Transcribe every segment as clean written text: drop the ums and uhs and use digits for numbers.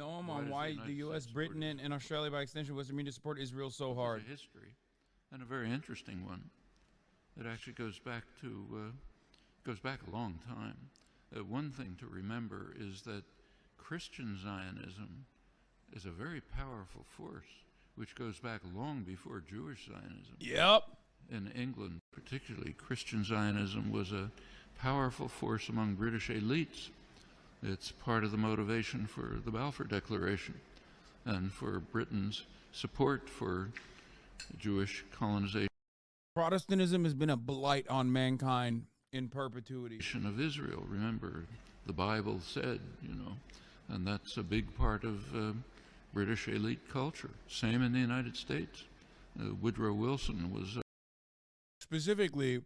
Noam, Why on does why the United U.S., States Britain, support and Australia, by extension, Western media support Israel so hard? There's a history, and a very interesting one. It actually goes back a long time. One thing to remember is that Christian Zionism is a very powerful force, which goes back long before Jewish Zionism. Yep. In England, particularly, Christian Zionism was a powerful force among British elites. It's part of the motivation for the Balfour Declaration and for Britain's support for Jewish colonization Protestantism has been a blight on mankind in perpetuity. of Israel. Remember, the Bible said, and that's a big part of British elite culture. Same in the United States. Woodrow Wilson was Specifically,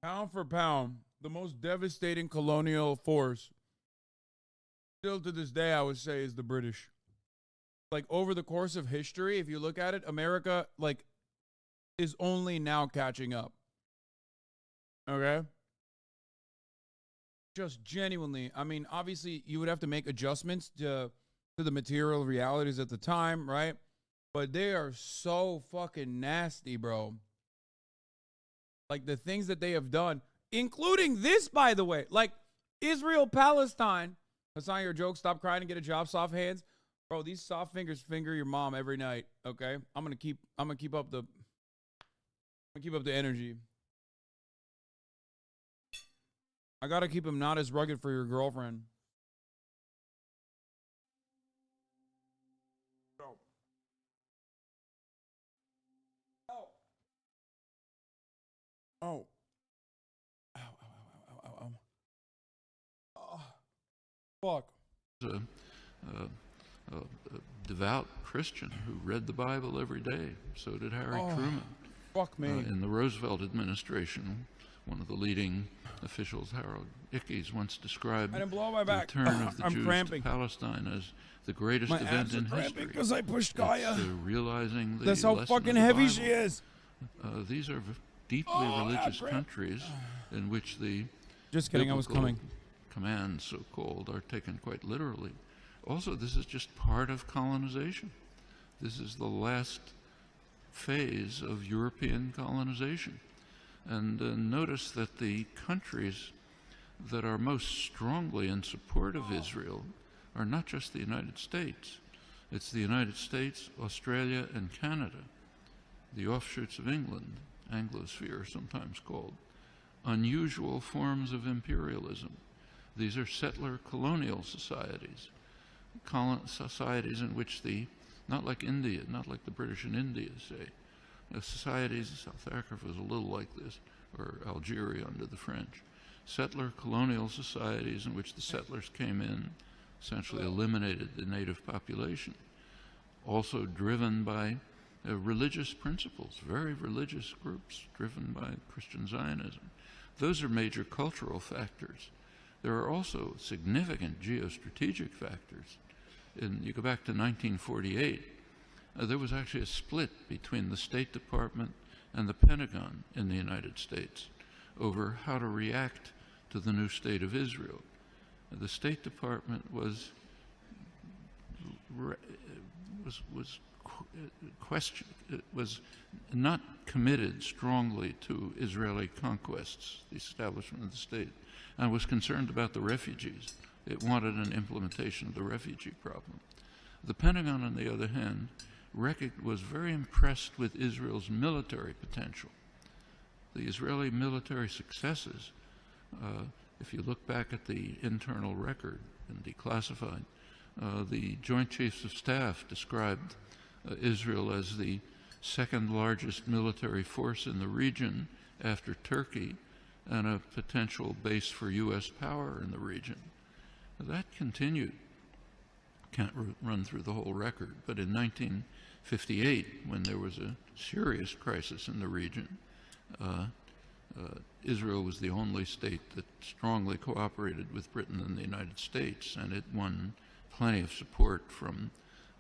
pound for pound, the most devastating colonial force, still to this day, I would say, is the British. Like, over the course of history, if you look at it, America, like, is only now catching up. Okay? Just genuinely, I mean, obviously, you would have to make adjustments to the material realities at the time, right? But they are so fucking nasty, bro. Like, the things that they have done, including this, by the way, like Israel, Palestine. That's not your joke. Stop crying and get a job, soft hands. Bro, these soft fingers finger your mom every night, okay? I'm gonna keep up the energy. I gotta keep him not as rugged for your girlfriend. Oh. Oh. Oh. Ow, ow, ow, ow, ow, ow. Oh. Fuck. a devout Christian who read the Bible every day. So did Harry Truman. Fuck me. In the Roosevelt administration, one of the leading officials, Harold Ickes, once described the return of the Jews to Palestine as the greatest event in history. Because I pushed Gaia. Realizing the That's how lesson fucking of the heavy Bible. she is. These are deeply religious countries in which the just kidding, I was coming. Commands, so-called, are taken quite literally. Also, this is just part of colonization. This is the last phase of European colonization. And notice that the countries that are most strongly in support of Israel are not just the United States. It's the United States, Australia, and Canada, the offshoots of England, Anglosphere sometimes called, unusual forms of imperialism. These are settler colonial societies, societies in which not like India, not like the British in India, say, societies, South Africa was a little like this, or Algeria under the French, settler colonial societies in which the settlers came in, essentially eliminated the native population, also driven by religious principles, very religious groups driven by Christian Zionism. Those are major cultural factors. There are also significant geostrategic factors. You go back to 1948, there was actually a split between the State Department and the Pentagon in the United States over how to react to the new state of Israel. The State Department was not committed strongly to Israeli conquests, the establishment of the state, and was concerned about the refugees. It wanted an implementation of the refugee problem. The Pentagon, on the other hand, was very impressed with Israel's military potential. The Israeli military successes, if you look back at the internal record and declassified, the Joint Chiefs of Staff described Israel as the second largest military force in the region after Turkey and a potential base for U.S. power in the region. That continued. Can't run through the whole record, but in 1958, when there was a serious crisis in the region, Israel was the only state that strongly cooperated with Britain and the United States, and it won plenty of support from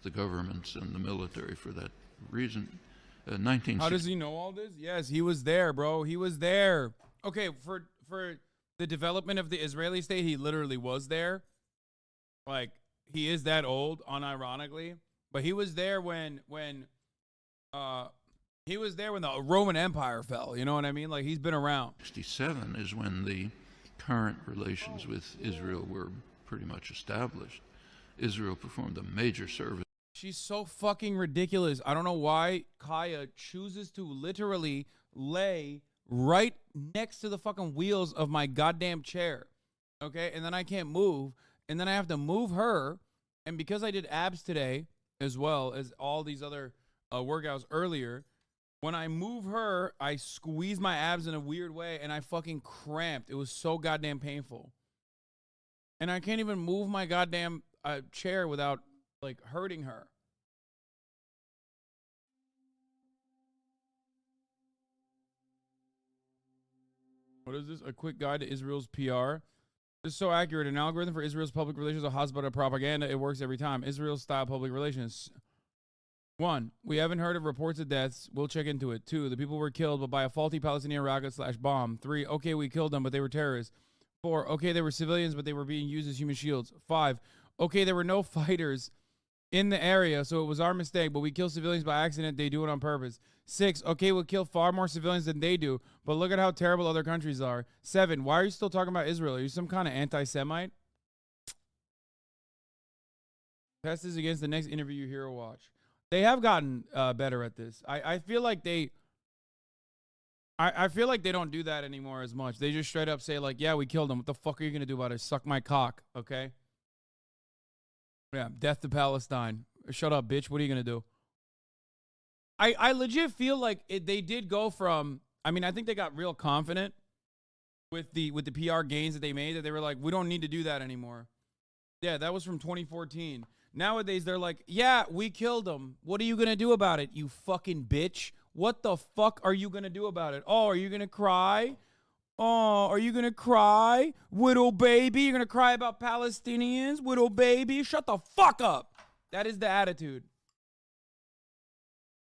the governments and the military for that reason. How does he know all this? Yes, he was there, bro. He was there. Okay, for the development of the Israeli state, he literally was there. Like, he is that old, unironically. But he was there when the Roman Empire fell. You know what I mean? Like, he's been around. 1967 is when the current relations with Israel were pretty much established. Israel performed a major service. She's so fucking ridiculous. I don't know why Kaya chooses to literally lay right next to the fucking wheels of my goddamn chair. Okay? And then I can't move. And then I have to move her. And because I did abs today, as well as all these other workouts earlier, when I move her, I squeeze my abs in a weird way, and I fucking cramped. It was so goddamn painful. And I can't even move my goddamn chair without, like, hurting her. What is this? A quick guide to Israel's PR. This is so accurate. An algorithm for Israel's public relations, a hotspot of propaganda. It works every time. Israel-style public relations. 1, we haven't heard of reports of deaths. We'll check into it. 2, the people were killed, but by a faulty Palestinian rocket/bomb. 3, okay, we killed them, but they were terrorists. 4, okay, they were civilians, but they were being used as human shields. 5, okay, there were no fighters in the area, so it was our mistake, but we kill civilians by accident. They do it on purpose. 6, okay, we'll kill far more civilians than they do, but look at how terrible other countries are. 7, why are you still talking about Israel? Are you some kind of anti-Semite? Test this against the next interview you hear or watch. They have gotten better at this. I feel like I feel like they don't do that anymore as much. They just straight up say, like, yeah, we killed them. What the fuck are you going to do about it? Suck my cock, okay? Yeah, death to Palestine. Shut up, bitch. What are you going to do? I legit feel like they did go from, I mean, I think they got real confident with the PR gains that they made, that they were like, we don't need to do that anymore. Yeah, that was from 2014. Nowadays, they're like, yeah, we killed them. What are you going to do about it, you fucking bitch? What the fuck are you going to do about it? Oh, are you going to cry? Oh, are you going to cry? Widow baby? You're going to cry about Palestinians? Widow baby? Shut the fuck up. That is the attitude.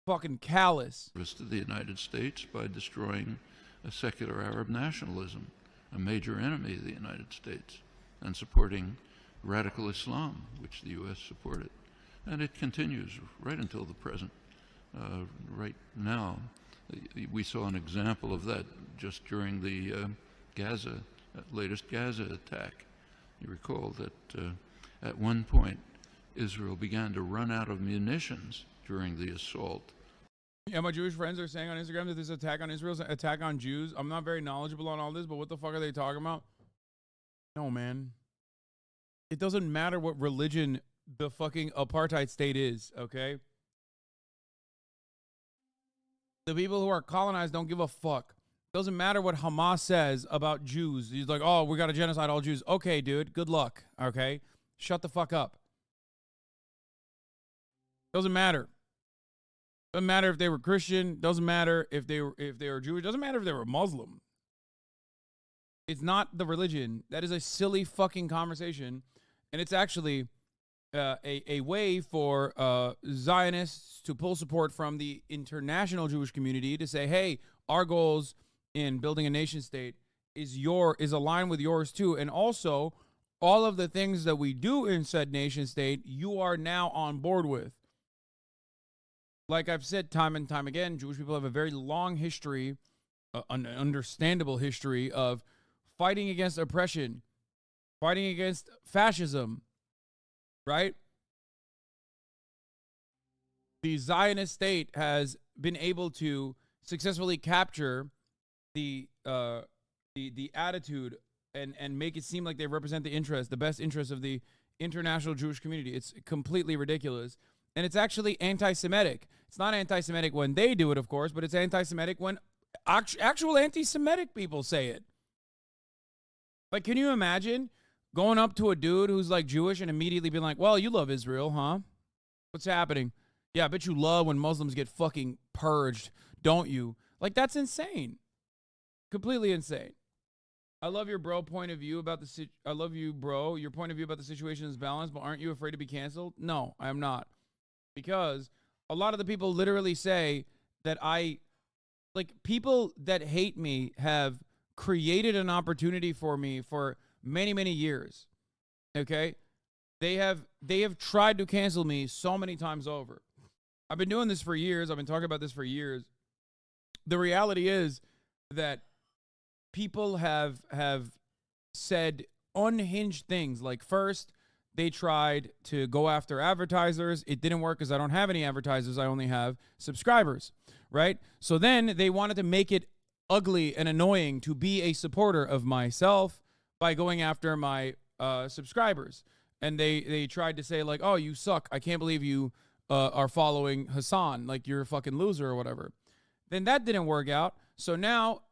Fucking callous. To the United States by destroying a secular Arab nationalism, a major enemy of the United States, and supporting radical Islam, which the U.S. supported. And it continues right until the present. Right now, we saw an example of that just during the latest Gaza attack. You recall that at one point, Israel began to run out of munitions during the assault. Yeah, my Jewish friends are saying on Instagram that this attack on Israel is an attack on Jews. I'm not very knowledgeable on all this, but what the fuck are they talking about? No, man. It doesn't matter what religion the fucking apartheid state is, okay? The people who are colonized don't give a fuck. Doesn't matter what Hamas says about Jews. He's like, oh, we got to genocide all Jews. Okay, dude, good luck, okay? Shut the fuck up. Doesn't matter. Doesn't matter if they were Christian. Doesn't matter if they were Jewish. Doesn't matter if they were Muslim. It's not the religion. That is a silly fucking conversation. And it's actually a way for Zionists to pull support from the international Jewish community to say, hey, our goals in building a nation state is aligned with yours too. And also, all of the things that we do in said nation state, you are now on board with. Like I've said time and time again, Jewish people have a very long history, an understandable history of fighting against oppression, fighting against fascism, right? The Zionist state has been able to successfully capture the attitude and make it seem like they represent the best interest of the international Jewish community. It's completely ridiculous. And it's actually anti-Semitic. It's not anti-Semitic when they do it, of course, but it's anti-Semitic when actual anti-Semitic people say it. Like, can you imagine going up to a dude who's like Jewish and immediately being like, well, you love Israel, huh? What's happening? Yeah, I bet you love when Muslims get fucking purged, don't you? Like, that's insane. Completely insane. I love your point of view about I love you, bro. Your point of view about the situation is balanced, but aren't you afraid to be canceled? No, I am not. Because a lot of the people literally say that people that hate me have created an opportunity for me for many, many years. Okay? They have tried to cancel me so many times over. I've been doing this for years. I've been talking about this for years. The reality is that people have said unhinged things. Like, first, they tried to go after advertisers. It didn't work because I don't have any advertisers. I only have subscribers, right? So then they wanted to make it ugly and annoying to be a supporter of myself by going after my subscribers. And they tried to say, like, oh, you suck. I can't believe you are following Hasan. Like, you're a fucking loser or whatever. Then that didn't work out. So now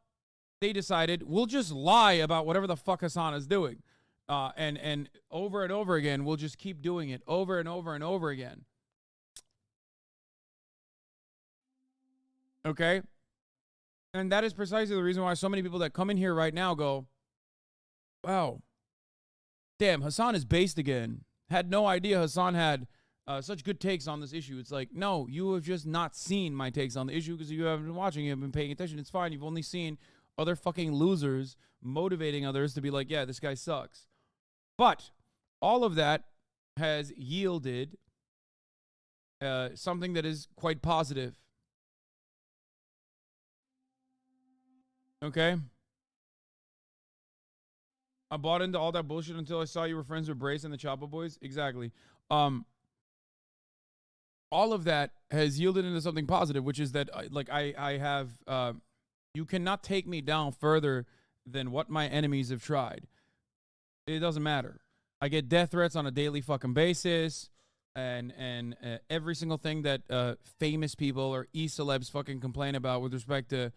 they decided, we'll just lie about whatever the fuck Hasan is doing. And over and over again, we'll just keep doing it over and over and over again. Okay? And that is precisely the reason why so many people that come in here right now go, wow, damn, Hasan is based again. Had no idea Hasan had such good takes on this issue. It's like, no, you have just not seen my takes on the issue because you haven't been watching, you haven't been paying attention. It's fine. You've only seen other fucking losers motivating others to be like, yeah, this guy sucks. But all of that has yielded something that is quite positive. Okay? I bought into all that bullshit until I saw you were friends with Brace and the Choppa Boys. Exactly. All of that has yielded into something positive, which is that, I have, you cannot take me down further than what my enemies have tried. It doesn't matter. I get death threats on a daily fucking basis, and every single thing that famous people or e-celebs fucking complain about with respect to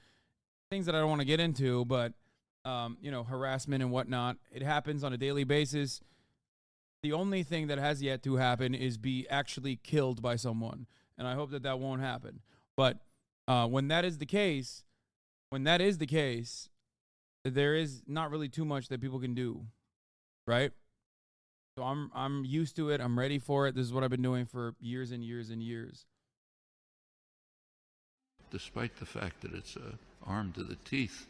things that I don't want to get into, but harassment and whatnot. It happens on a daily basis. The only thing that has yet to happen is be actually killed by someone, and I hope that that won't happen. But when that is the case, there is not really too much that people can do, right? So I'm used to it. I'm ready for it. This is what I've been doing for years and years and years. Despite the fact that it's armed to the teeth,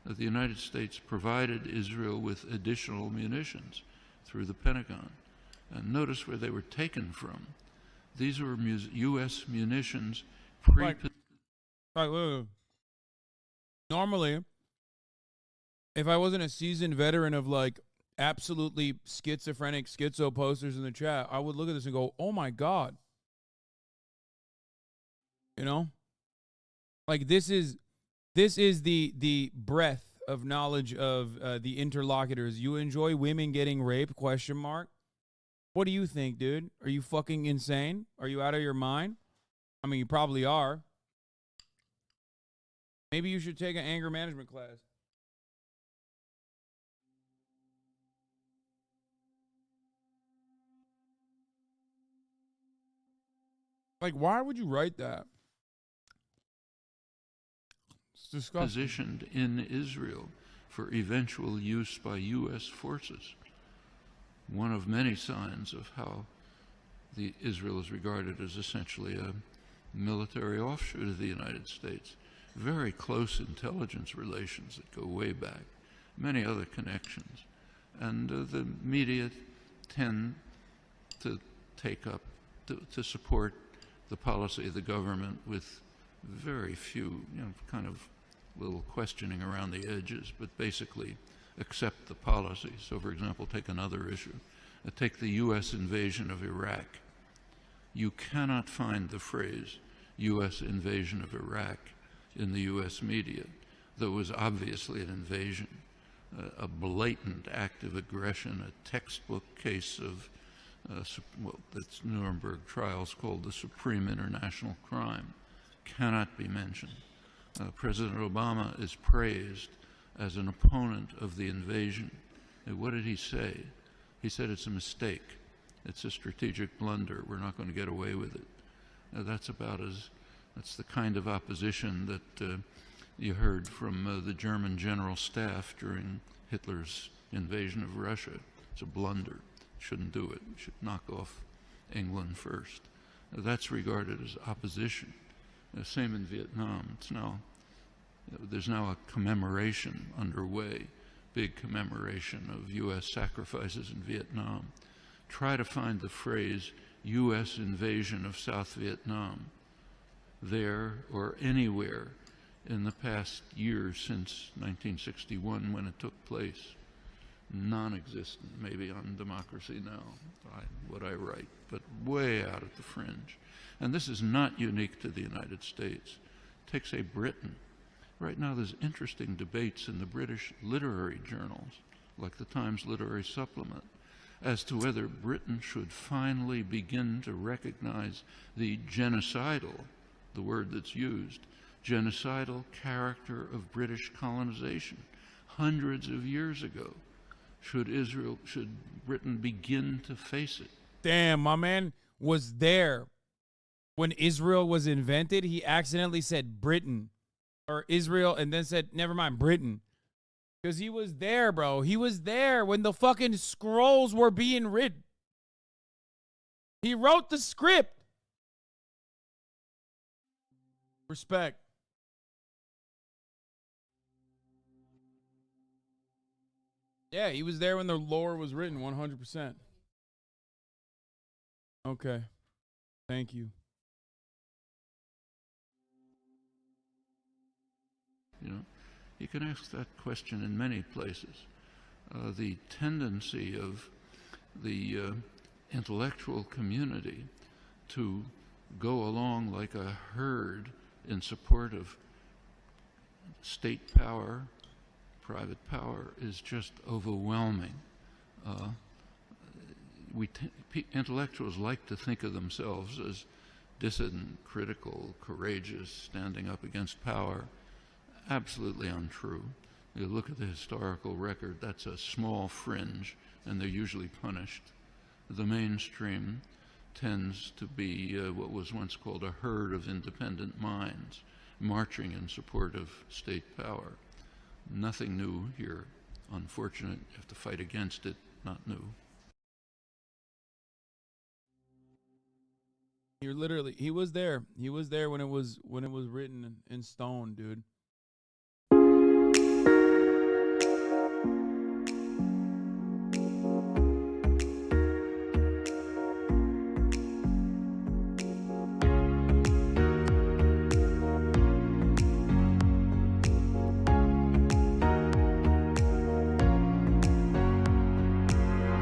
that the United States provided Israel with additional munitions through the Pentagon. And notice where they were taken from. These were U.S. munitions Right, wait. Normally, if I wasn't a seasoned veteran of like absolutely schizophrenic schizo posters in the chat, I would look at this and go, oh my God. You know? Like this is the breadth of knowledge of the interlocutors. You enjoy women getting raped? ? What do you think, dude? Are you fucking insane? Are you out of your mind? I mean, you probably are. Maybe you should take an anger management class. Like, why would you write that? It's disgusting. Positioned in Israel for eventual use by U.S. forces. One of many signs of how Israel is regarded as essentially a military offshoot of the United States. Very close intelligence relations that go way back. Many other connections. And the media tend to take up, to support the policy of the government with very few, kind of little questioning around the edges, but basically accept the policy. So, for example, take another issue. Take the U.S. invasion of Iraq. You cannot find the phrase U.S. invasion of Iraq in the U.S. media, though it was obviously an invasion, a blatant act of aggression, a textbook case of, that's Nuremberg trials called the supreme international crime, cannot be mentioned. President Obama is praised as an opponent of the invasion. And what did he say? He said it's a mistake. It's a strategic blunder. We're not going to get away with it. That's the kind of opposition that you heard from the German general staff during Hitler's invasion of Russia. It's a blunder. Shouldn't do it. Should knock off England first. That's regarded as opposition. Same in Vietnam. It's now There's now a commemoration underway, big commemoration of U.S. sacrifices in Vietnam. Try to find the phrase U.S. invasion of South Vietnam there or anywhere in the past year since 1961 when it took place. Non-existent, maybe on Democracy Now, what I write, but way out at the fringe. And this is not unique to the United States. Take, say, Britain. Right now there's interesting debates in the British literary journals, like the Times Literary Supplement, as to whether Britain should finally begin to recognize the genocidal, the word that's used, genocidal character of British colonization hundreds of years ago. Should Britain begin to face it? Damn, my man was there when Israel was invented. He accidentally said Britain or Israel and then said, never mind, Britain. Because he was there, bro. He was there when the fucking scrolls were being written. He wrote the script. Respect. Yeah, he was there when the lore was written, 100%. Okay. Thank you. You know, you can ask that question in many places. The tendency of the intellectual community to go along like a herd in support of state power, private power, is just overwhelming. Intellectuals like to think of themselves as dissident, critical, courageous, standing up against power. Absolutely untrue. You look at the historical record, that's a small fringe, and they're usually punished. The mainstream tends to be what was once called a herd of independent minds, marching in support of state power. Nothing new here. Unfortunate. You have to fight against it, not new. He was there. He was there when it was written in stone, dude.